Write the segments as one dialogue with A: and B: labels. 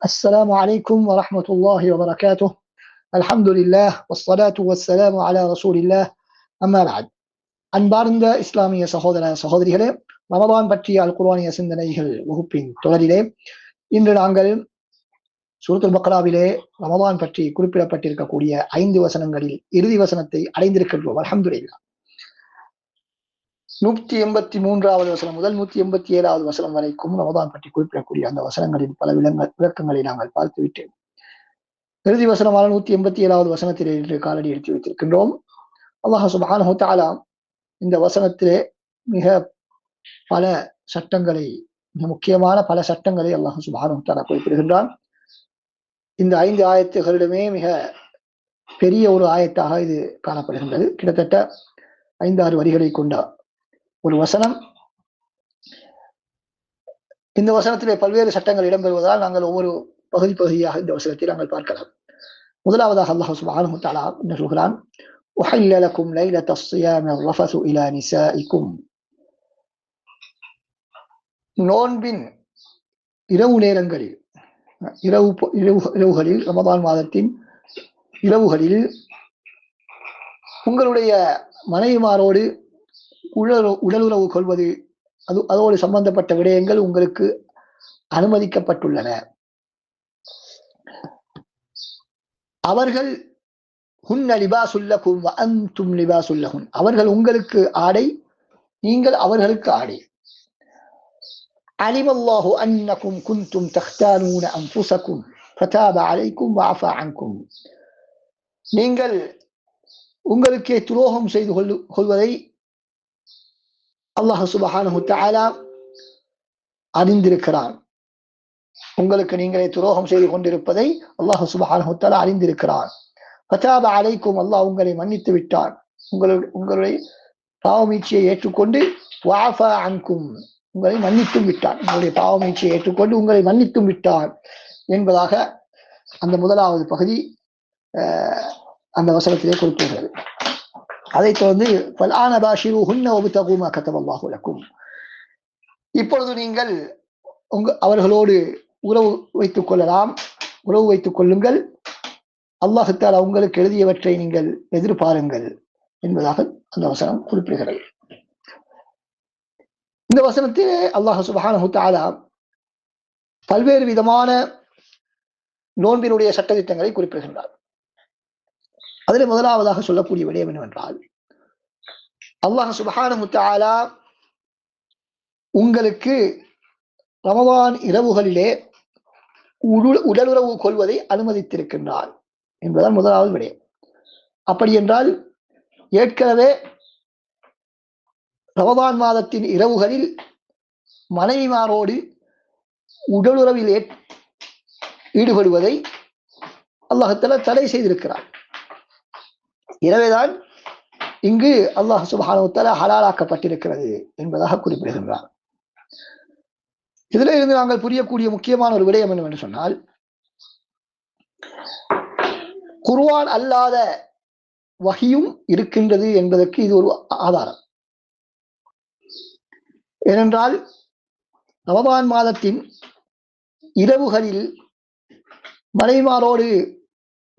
A: السلام عليكم ورحمة الله وبركاته. الحمد لله والصلاة والسلام على رسول الله. أما بعد. அன்பார்ந்த இஸ்லாமிய சகோதர சகோதரிகளே, ரமதான் பற்றிய அல் குர்ஆனிய சிந்தனைகள் வகுப்பின் தொடரிலே இன்று நாங்கள் சூரத்துல் பக்ராவிலே ரமதான் பற்றி குறிப்பிடப்பட்டிருக்கக்கூடிய 5 வசனங்களில் இறுதி வசனத்தை அடைந்திருக்கின்றோம். அல்ஹம்துலில்லாஹ். 183வது வசனம் முதல் 187வது வசனம் வரைக்கும் ரமதான் பற்றி குறிப்பிடக்கூடிய அந்த வசனங்களின் பல விளக்கங்களை நாங்கள் பார்த்துவிட்டோம். இறுதி வசனமான 187வது வசனத்திலே இன்று காலடி எடுத்து வைத்திருக்கின்றோம். அல்லாஹ் சுப்ஹானஹு வ தஆலா இந்த வசனத்திலே மிக பல சட்டங்களை, மிக முக்கியமான பல சட்டங்களை அல்லாஹ் சுப்ஹானஹு வ தஆலா குறிப்பிடுகின்றான். இந்த 5 ஆயத்துகளிலுமே மிக பெரிய ஒரு ஆயத்தாக இது காணப்படுகின்றது. கிட்டத்தட்ட 5-6 வரிகளை கொண்ட ஒரு வசனம். இந்த வசனத்திலே பல்வேறு சட்டங்கள் இடம்பெறுவதால் நாங்கள் ஒவ்வொரு பகுதியாக இந்த வசனத்தை நாங்கள் பார்க்கலாம். முதலாவதாக அல்லாஹ் சுப்ஹானஹு வ தஆலா என்ன சொல்கிறான்? உஹில்ல லக்கும் லைலத்தஸ் ஸியாமி الرفث இலா நிசாஇக்கும். நோன்பின் இரவு நேரங்களில், இரவுகளில், ரமதான் மாதத்தின் இரவுகளில் உங்களுடைய மனைவிமாரோடு உடலுறவு கொள்வது, அதோடு சம்பந்தப்பட்ட விடயங்கள் உங்களுக்கு அனுமதிக்கப்பட்டுள்ளன. அவர்கள் ஹுன்ன லிபாசுல் லகும் வ அன்தும் லிபாசுல் லஹுன். அவர்கள் உங்களுக்கு ஆடை, நீங்கள் அவர்களுக்கு ஆடை. அலிமல்லாஹு அன்னகும் குன்தும் தக்தானூன அன்ஃபுஸகும் ஃபதாப அலைக்கும் வ அஃபா அன்கும். நீங்கள் உங்களுக்கே துரோகம் செய்து கொள்வதை அல்லாஹ் சுப்ஹானஹு வ தஆலா அறிந்திருக்கிறான். உங்களுக்கு நீங்களே துரோகம் செய்து கொண்டிருப்பதை அல்லாஹ் சுப்ஹானஹு வ தஆலா அறிந்திருக்கிறான். ஃபதாப அலைக்கும், அல்லாஹ் உங்களை மன்னித்து விட்டான், உங்களுடைய பாவமீட்சியை ஏற்றுக்கொண்டு வ அஃபா அன்கும், உங்களை மன்னித்தும் விட்டான், உங்களுடைய பாவமீட்சியை ஏற்றுக்கொண்டு உங்களை மன்னித்தும் விட்டான் என்பதாக அந்த முதலாவது பகுதி அந்த வசனத்திலே குறிப்பிடுகிறது. அதைத் தொடர்ந்து ஃபல்ஆன பாஷிருஹுன்ன வப்தகு மா கதபல்லாஹு லக்கும். இப்பொழுது நீங்கள் அவர்களோடு உறவு வைத்துக் கொள்ளலாம், உறவு வைத்துக் கொள்ளுங்கள், அல்லாஹ் தஆலா உங்களுக்கு எழுதியவற்றை நீங்கள் எதிர்பாருங்கள் என்பதாக அந்த வசனம் குறிப்பிடுகிறது. இந்த வசனத்திலே அல்லாஹ் சுப்ஹானஹு வ தஆலா பல்வேறு விதமான நோன்பினுடைய சட்டதிட்டங்களை குறிப்பிடுகின்றார். அதில் முதலாவதாக சொல்லக்கூடிய விடயம் என்னவென்றால், அல்லாஹ் சுப்ஹானஹு வ தஆலா உங்களுக்கு ரமதான் இரவுகளிலே உடலுறவு கொள்வதை அனுமதித்திருக்கின்றார் என்பதால் முதலாவது விடயம். அப்படி என்றால் ஏற்கனவே ரமதான் மாதத்தின் இரவுகளில் மனைவிமாரோடு உடலுறவில் ஈடுபடுவதை அல்லாஹ் தஆலா தடை செய்திருக்கிறார். எனவேதான் இங்கு அல்லாஹ் சுப்ஹானஹு வ தஆலா ஹலாலாக்கப்பட்டிருக்கிறது என்பதாக குறிப்பிடுகின்றார். இதில் இருந்து நாங்கள் புரியக்கூடிய முக்கியமான ஒரு விடயம் என்னவென்று சொன்னால், குர்ஆன் அல்லாத வஹியும் இருக்கின்றது என்பதற்கு இது ஒரு ஆதாரம். ஏனென்றால் ரமதான் மாதத்தின் இரவுகளில் மனைவிமாரோடு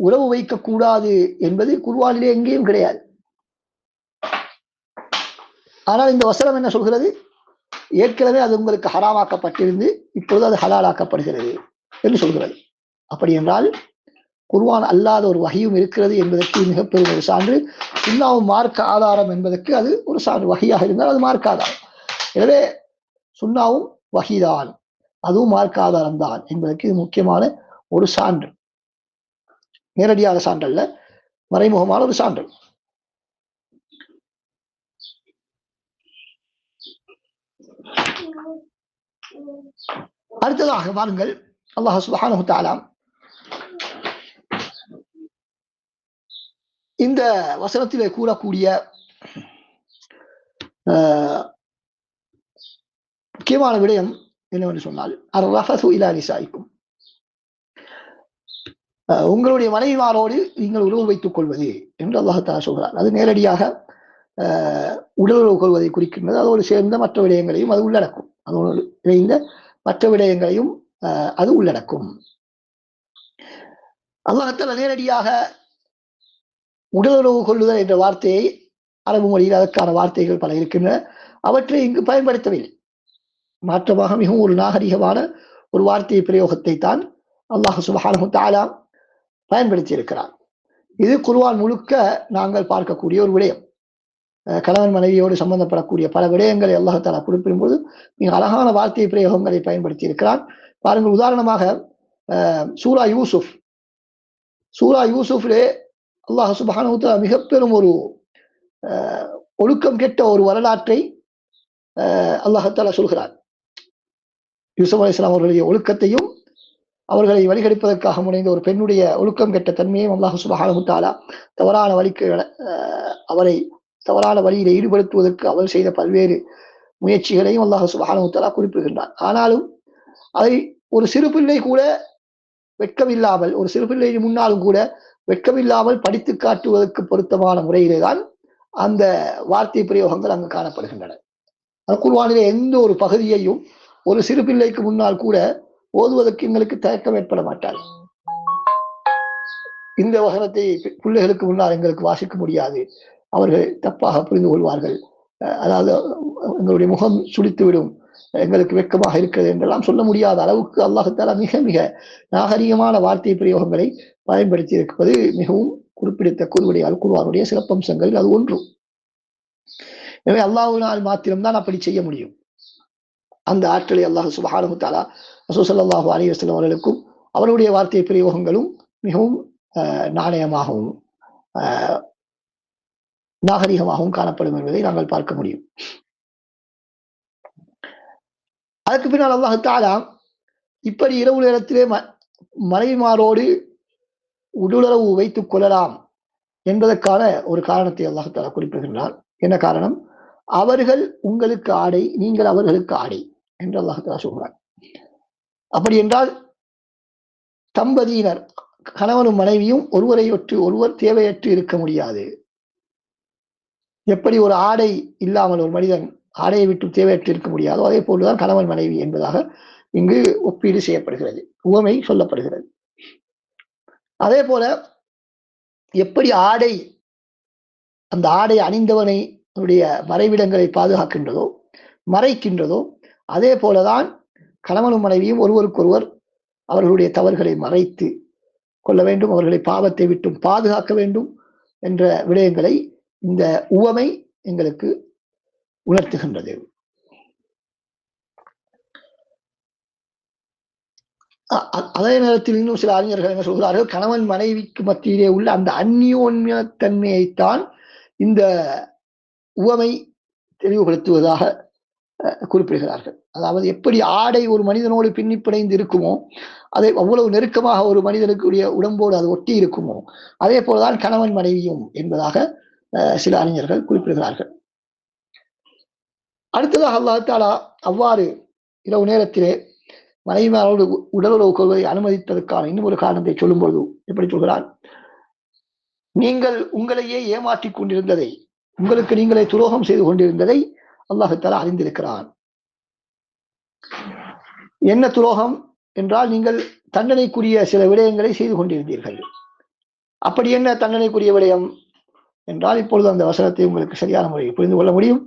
A: உறவு வைக்கக்கூடாது என்பது குர்ஆனிலே எங்கேயும் கிடையாது. ஆனால் இந்த வசனம் என்ன சொல்கிறது? ஏற்கனவே அது உங்களுக்கு ஹராமாக்கப்பட்டிருந்து இப்பொழுது அது ஹலாலாக்கப்படுகிறது என்று சொல்கிறது. அப்படி என்றால் குர்ஆன் அல்லாத ஒரு வஹியும் இருக்கிறது என்பதற்கு மிகப்பெரிய ஒரு சான்று. சுன்னாவும் மார்க்க ஆதாரம் என்பதற்கு அது ஒரு சான்று. வஹியாக இருந்தால் அது மார்க்க ஆதாரம். எனவே சுன்னாவும் வஹிதான், அதுவும் மார்க்க ஆதாரம் தான் என்பதற்கு இது முக்கியமான ஒரு சான்று. நேரடியான சான்றல்ல, மறைமுகமான ஒரு சான்று. அடுத்ததாக பாருங்கள், அல்லாஹ் சுப்ஹானஹு வ தஆலா இந்த வசனத்திலே கூறக்கூடிய முக்கியமான விடயம் என்னவென்று சொன்னால், அர்-ரஃபஸு இலா நிசாஇக்கும், உங்களுடைய மனைவிமாரோடு நீங்கள் உறவு வைத்துக் கொள்வது என்று அல்லாஹ் தஆலா சொல்கிறார். அது நேரடியாக உடலுறவு கொள்வதை குறிக்கின்றது. அதோடு சேர்ந்த மற்ற விடயங்களையும் அது உள்ளடக்கும். அதோடு இணைந்த மற்ற விடயங்களையும் அது உள்ளடக்கும். அல்லாஹ்தாலா நேரடியாக உடலுறவு கொள்ளுதல் என்ற வார்த்தையை அரபு மொழியில் அதற்கான வார்த்தைகள் பல இருக்கின்றன, அவற்றை இங்கு பயன்படுத்தவில்லை. மாற்றமாக மிகவும் ஒரு நாகரிகமான ஒரு வார்த்தை பிரயோகத்தை தான் அல்லாஹ் சுப்ஹானஹு தஆலா பயன்படுத்தி இருக்கிறார். இது குர்ஆன் முழுக்க நாங்கள் பார்க்கக்கூடிய ஒரு விடயம். கணவன் மனைவியோடு சம்பந்தப்படக்கூடிய பல விடயங்களை அல்லாஹ் தஆலா குறிப்பிடும்போது மிக அழகான வார்த்தை பிரயோகங்களை பயன்படுத்தி இருக்கிறார். பாருங்கள், உதாரணமாக சூரா யூசுப், சூரா யூசுஃபிலே அல்லாஹ் சுப்ஹானஹு தஆலா மிக பெரும் ஒரு ஒழுக்கம் கெட்ட ஒரு வரலாற்றை அல்லாஹ் தஆலா சொல்கிறார். யூசுப் அலைஹிஸ்ஸலாம் அவர்களுடைய ஒழுக்கத்தையும் அவர்களை வழிகெடுப்பதற்காக முனைந்த ஒரு பெண்ணுடைய ஒழுக்கம் கெட்ட தன்மையும் அல்லாஹ் சுப்ஹானஹு தஆலா தவறான வழிக்கு அவரை தவறான வழியில் ஈடுபடுத்துவதற்கு அவர் செய்த பல்வேறு முயற்சிகளையும் அல்லாஹ் சுப்ஹானஹு தஆலா குறிப்பிடுகின்றார். ஆனாலும் அதை ஒரு சிறு பிள்ளை கூட வெட்கமில்லாமல், ஒரு சிறு பிள்ளை முன்னாலும் கூட வெட்கமில்லாமல் படித்து காட்டுவதற்கு பொருத்தமான முறையிலே தான் அந்த வார்த்தை பிரயோகங்கள் அங்கு காணப்படுகின்றன. குர்ஆனிலே எந்த ஒரு பகுதியையும் ஒரு சிறு பிள்ளைக்கு முன்னால் கூட ஓதுவதற்கு எங்களுக்கு தயக்கம் ஏற்பட மாட்டார். இந்த வசனத்தை பிள்ளைகளுக்கு முன்னால் எங்களுக்கு வாசிக்க முடியாது, அவர்கள் தப்பாக புரிந்து கொள்வார்கள், அதாவது எங்களுடைய முகம் சுளித்துவிடும், எங்களுக்கு வெட்கமாக இருக்கிறது என்றெல்லாம் சொல்ல முடியாத அளவுக்கு அல்லாஹ் தஆலா மிக மிக நாகரிகமான வார்த்தை பிரயோகங்களை பயன்படுத்தி இருப்பது மிகவும் குறிப்பிடத்தக்க ஒரு குர்ஆனுடைய சிறப்பம்சங்கள் அது ஒன்று. எனவே அல்லாஹ்வினால் மாத்திரம்தான் அப்படி செய்ய முடியும். அந்த ஆற்றலை அல்லாஹ் சுப்ஹானஹு தஆலா ரசூல் ஸல்லல்லாஹு அலைஹி வஸல்லம் அவர்களுக்கும் அவருடைய வார்த்தை பிரயோகங்களும் மிகவும் நாணயமாகவும் நாகரிகமாகவும் காணப்படும் என்பதை நாங்கள் பார்க்க முடியும். அதற்கு பின்னால் அல்லாஹ் தஆலா இப்படி இரவு நேரத்திலே மனைவிமாரோடு உடலுறவு வைத்துக் கொள்ளலாம் என்பதற்கான ஒரு காரணத்தை அல்லாஹ் தஆலா குறிப்பிடுகின்றார். என்ன காரணம்? அவர்கள் உங்களுக்கு ஆடை, நீங்கள் அவர்களுக்கு ஆடை என்று அல்லாஹ் தஆலா சொல்கிறார். அப்படி என்றால் தம்பதியினர் கணவனும் மனைவியும் ஒருவரை ஒற்று ஒருவர் தேவையற்று இருக்க முடியாது. எப்படி ஒரு ஆடை இல்லாமல் ஒரு மனிதன் ஆடையை விட்டு தேவையற்று இருக்க முடியாதோ அதே போன்றுதான் கணவன் மனைவி என்பதாக இங்கு ஒப்பீடு செய்யப்படுகிறது, உவமை சொல்லப்படுகிறது. அதே போல எப்படி ஆடை அந்த ஆடை அணிந்தவனை மறைவிடங்களை பாதுகாக்கின்றதோ மறைக்கின்றதோ அதே போலதான் கணவனும் மனைவியும் ஒருவருக்கொருவர் அவர்களுடைய தவறுகளை மறைத்து கொள்ள வேண்டும், அவர்களை பாவத்தை விட்டும் பாதுகாக்க வேண்டும் என்ற விடயங்களை இந்த உவமை எங்களுக்கு உணர்த்துகின்றது. அதே நேரத்தில் இன்னும் சில அறிஞர்கள் என்ன சொல்கிறார்கள், கணவன் மனைவிக்கு மத்தியிலே உள்ள அந்த அந்நியோன்யத்தன்மையைத்தான் இந்த உவமை தெளிவுபடுத்துவதாக குறிப்பிடுகிறார்கள். அதாவது எப்படி ஆடை ஒரு மனிதனோடு பின்னி பிணைந்து இருக்குமோ, அதை அவ்வளவு நெருக்கமாக ஒரு மனிதனுக்குரிய உடம்போடு அது ஒட்டி இருக்குமோ, அதே போலதான் கணவன் மனைவியும் என்பதாக சில அறிஞர்கள் குறிப்பிடுகிறார்கள். அடுத்ததாக அல்லாஹ் தஆலா அவ்வாறு இரவு நேரத்திலே மனைவிமாரோடு உடலுறவு கொள்வதை அனுமதித்ததற்கான இன்னும் ஒரு காரணத்தை சொல்லும்போது எப்படி சொல்கிறார்? நீங்கள் உங்களையே ஏமாற்றிக் கொண்டிருந்ததை, உங்களுக்கு நீங்களே துரோகம் செய்து கொண்டிருந்ததை அல்லாஹ் தஆலா அறிந்திருக்கிறான். என்ன துரோகம் என்றால், நீங்கள் தண்டனைக்குரிய சில விடயங்களை செய்து கொண்டிருந்தீர்கள். அப்படி என்ன தண்டனைக்குரிய விடயம் என்றால், இப்பொழுது அந்த வசனத்தை உங்களுக்கு சரியான முறையில் புரிந்து கொள்ள முடியும்.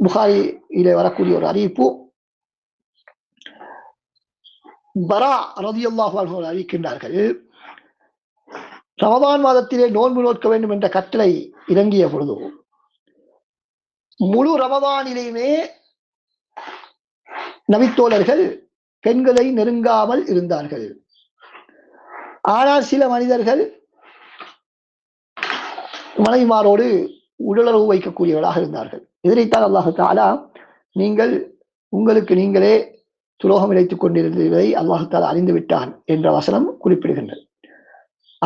A: புகாரியிலே வரக்கூடிய ஒரு அறிவிப்பு, பரா ரலியல்லாஹு அன்ஹு அறிவிக்கின்றார்கள், ரமதான் மாதத்திலே நோன்பு நோக்க வேண்டும் என்ற கட்டளை இறங்கிய பொழுது முழு ரமதானிலேயுமே நபித்தோழர்கள் பெண்களை நெருங்காமல் இருந்தார்கள். ஆனால் சில மனிதர்கள் மனைவிமாரோடு உடலுறவு வைக்கக்கூடியவர்களாக இருந்தார்கள். இதனைத்தான் அல்லாஹ் தஆலா நீங்கள் உங்களுக்கு நீங்களே துரோகம் இழைத்துக் கொண்டிருந்ததை அல்லாஹ் தஆலா அறிந்து விட்டான் என்ற வசனம் குறிப்பிடுகின்றது.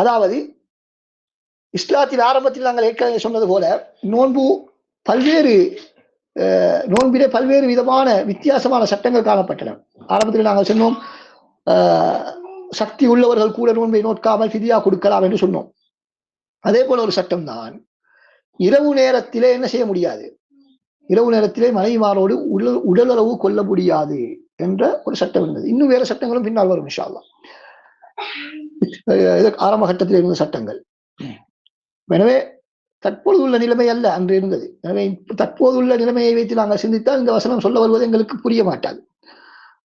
A: அதாவது இஸ்லாத்தின் ஆரம்பத்தில் நாங்கள் ஏற்கனவே சொன்னது போல நோன்பிலே பல்வேறு விதமான வித்தியாசமான சட்டங்கள் காணப்பட்டன. ஆரம்பத்தில் நாங்கள் சொன்னோம், சக்தி உள்ளவர்கள் கூட நோன்பை நோக்காமல் ஃபிதியா கொடுக்கலாம் என்று சொன்னோம். அதே போல ஒரு சட்டம் தான் இரவு நேரத்திலே என்ன செய்ய முடியாது, இரவு நேரத்திலே மனைவிமாரோடு உடலுறவு கொள்ள முடியாது என்ற ஒரு சட்டம் இருந்தது. இன்னும் வேற சட்டங்களும் பின்னால் வரும் இன்ஷா அல்லாஹ். ஆரம்ப கட்டத்தில் இருந்த சட்டங்கள். எனவே தற்போது உள்ள நிலைமை அல்ல அன்று இருந்தது. எனவே தற்போது உள்ள நிலைமையை வைத்து நாங்கள் சிந்தித்தால் இந்த வசனம் சொல்ல வருவது எங்களுக்கு புரிய மாட்டாது.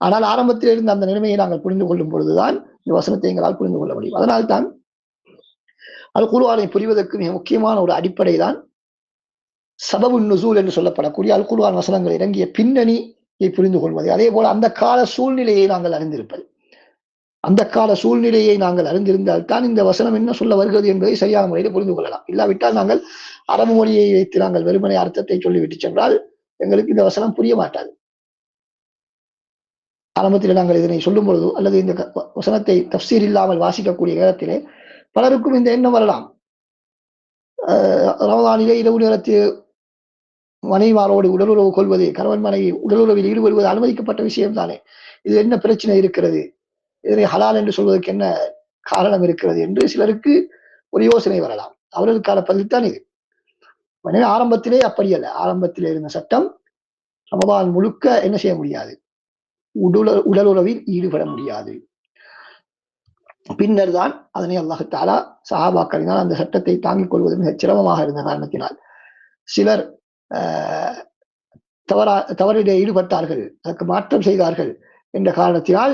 A: ஆனால் ஆரம்பத்தில் இருந்த அந்த நிலைமையை நாங்கள் புரிந்து கொள்ளும் பொழுதுதான் இந்த வசனத்தை எங்களால் புரிந்து கொள்ள முடியும். அதனால்தான் அல் குர்ஆனை புரிவதற்கு மிக முக்கியமான ஒரு அடிப்படை தான் சபபு நுசூல் என்று சொல்லப்படக்கூடிய அல் குர்ஆன் வசனங்கள் இறங்கிய பின்னணியை புரிந்து கொள்வது. அதே போல அந்த கால சூழ்நிலையை நாங்கள் அறிந்திருப்பது. அந்த கால சூழ்நிலையை நாங்கள் அறிந்திருந்தால் தான் இந்த வசனம் என்ன சொல்ல வருகிறது என்பதை சரியான முறையில் புரிந்து கொள்ளலாம். இல்லாவிட்டால் நாங்கள் அரபு மொழியை வைத்து நாங்கள் வெறுமனை அர்த்தத்தை சொல்லிவிட்டு சென்றால் எங்களுக்கு இந்த வசனம் புரிய மாட்டாது. ஆரம்பத்தில் நாங்கள் இதனை சொல்லும் பொழுது அல்லது இந்த வசனத்தை தஃப்சீர் இல்லாமல் வாசிக்கக்கூடிய நேரத்திலே பலருக்கும் இந்த எண்ணம் வரலாம். ரமதானிலே இரவு நேரத்தில் மனைவிமாரோடு உடலுறவு கொள்வது, கணவன் மனைவி உடலுறவில் ஈடுபடுவது அனுமதிக்கப்பட்ட விஷயம் தானே, இது என்ன பிரச்சனை இருக்கிறது, இதனை ஹலால் என்று சொல்வதற்கு என்ன காரணம் இருக்கிறது என்று சிலருக்கு ஒரு யோசனை வரலாம். அவர்களுக்கான பதில் தான் இது. எனவே ஆரம்பத்திலே அப்படி அல்ல. ஆரம்பத்திலே இருந்த சட்டம் ரமதான் முழுக்க என்ன செய்ய முடியாது, உடலுறவில் ஈடுபட முடியாது. பின்னர் தான் அதனை அல்லாஹ் தஆலா சஹாபாக்களினால் அந்த சட்டத்தை தாங்கிக் கொள்வது மிகச் சிரமமாக இருந்த காரணத்தினால் சிலர் தவறிலே ஈடுபட்டார்கள், அதற்கு மாற்றம் செய்தார்கள் என்ற காரணத்தினால்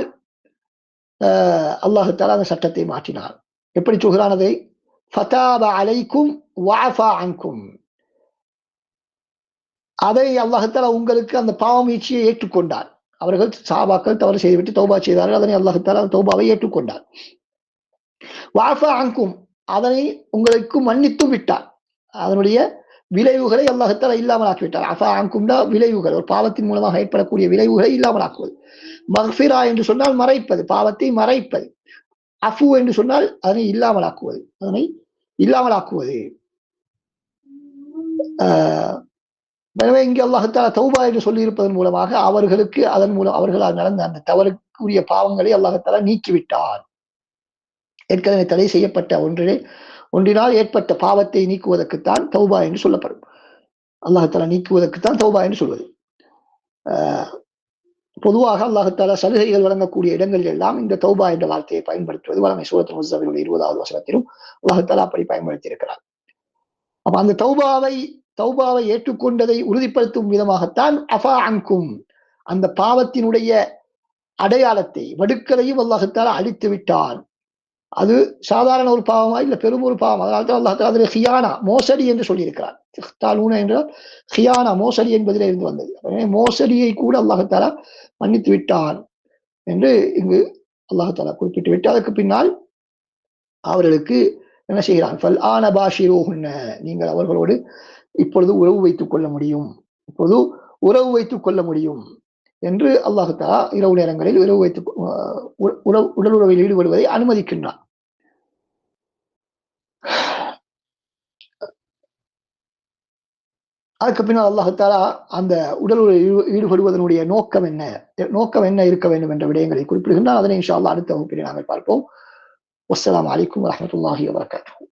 A: அல்லாஹ் தஆலா அந்த சட்டத்தை மாற்றினார். எப்படி சொல்கிறான் அதை? ஃபதாப அலைக்கும் வஅஃபா அன்கும். அதை அல்லாஹ் தஆலா உங்களுக்கு அந்த பாவ மீட்சியை ஏற்றுக்கொண்டார். அவர்கள் சஹாபாக்கள் தவறு செய்துவிட்டு தௌபா செய்தார்கள். அதனை அல்லாஹ் தஆலா தௌபாவை ஏற்றுக்கொண்டார். வஅஃபா அன்கும், அதனை உங்களுக்கு மன்னித்து விட்டார். அதனுடைய விளைவுகளை அல்லாஹ் தஆலா இல்லாமல் ஆக்கிவிட்டார். அஃபா அன்கும்னா விளைவுகள், ஒரு பாவத்தின் மூலமாக ஏற்படக்கூடிய விளைவுகளை இல்லாமல் ஆக்குவது. மக்ஃபிரா என்று சொன்னால் மறைப்பது, பாவத்தை மறைப்பது. அஃபு என்று சொன்னால் அதனை இல்லாமல் ஆக்குவது, அதனை இல்லாமல் ஆக்குவது. எனவே இங்கே அல்லாஹ் தஆலா தௌபா என்று சொல்லி இருப்பதன் மூலமாக அவர்களுக்கு அதன் மூலம் அவர்களால் நடந்த அந்த தவறுக்குரிய பாவங்களை அல்லாஹ் தஆலா நீக்கிவிட்டார். ஏற்கனவே தடை செய்யப்பட்ட ஒன்றினால் ஏற்பட்ட பாவத்தை நீக்குவதற்குத்தான் தௌபா என்று சொல்லப்படும். அல்லாஹ் தஆலா நீக்குவதற்குத்தான் தௌபா என்று சொல்வது. பொதுவாக அல்லாஹ் தஆலா சலுகைகள் வழங்கக்கூடிய இடங்களில் எல்லாம் இந்த தௌபா என்ற வார்த்தையை பயன்படுத்துவது வழமை. சூரத்துல் முஸம்மிலுடைய 20வது வசனத்திலும் அல்லாஹ் தஆலா அப்படி பயன்படுத்தி இருக்கிறார். அப்ப அந்த தௌபாவை ஏற்றுக்கொண்டதை உறுதிப்படுத்தும் விதமாகத்தான் அஃபா அன்கும், அந்த பாவத்தினுடைய அடையாளத்தை வடுக்களையும் அல்லாஹ் தஆலா அழித்து விட்டான். அது சாதாரண ஒரு பாவமா இல்ல பெரும் ஒரு பாவம். அதனால்தான் அல்லாஹ் தஆலா அதில் ஹியானா, மோசடி என்று சொல்லியிருக்கிறார். இஹ்தாலூன என்றால் ஹியானா, மோசடி என்பதிலே இருந்து வந்தது. எனவே மோசடியை கூட அல்லாஹ் தஆலா மன்னித்து விட்டான் என்று இங்கு அல்லாஹ் தஆலா குறிப்பிட்டு விட்டு அதற்கு பின்னால் அவர்களுக்கு என்ன செய்கிறான்? ஃபல் ஆன பாஷிரூஹுன்ன, நீங்கள் அவர்களோடு இப்பொழுது உறவு வைத்துக் கொள்ள முடியும், இப்பொழுது உறவு வைத்துக் கொள்ள முடியும் என்று அல்லாஹ் தஆலா இரவு நேரங்களில் உறவு வைத்து உடலுறவில் ஈடுபடுவதை அனுமதிக்கின்றான். அதுக்கு பின்னால் அல்லாஹ் தஆலா அந்த உடலுறவில் ஈடுபடுவதனுடைய நோக்கம் என்ன இருக்க வேண்டும் என்ற விடயங்களை குறிப்பிடுகின்றான். அதனை இன்ஷா அல்லாஹ் அடுத்த வகுப்பில் நாங்கள் பார்ப்போம். வஸ்ஸலாமு அலைக்கும் வரஹ்மத்துல்லாஹி வபரகாத்துஹு.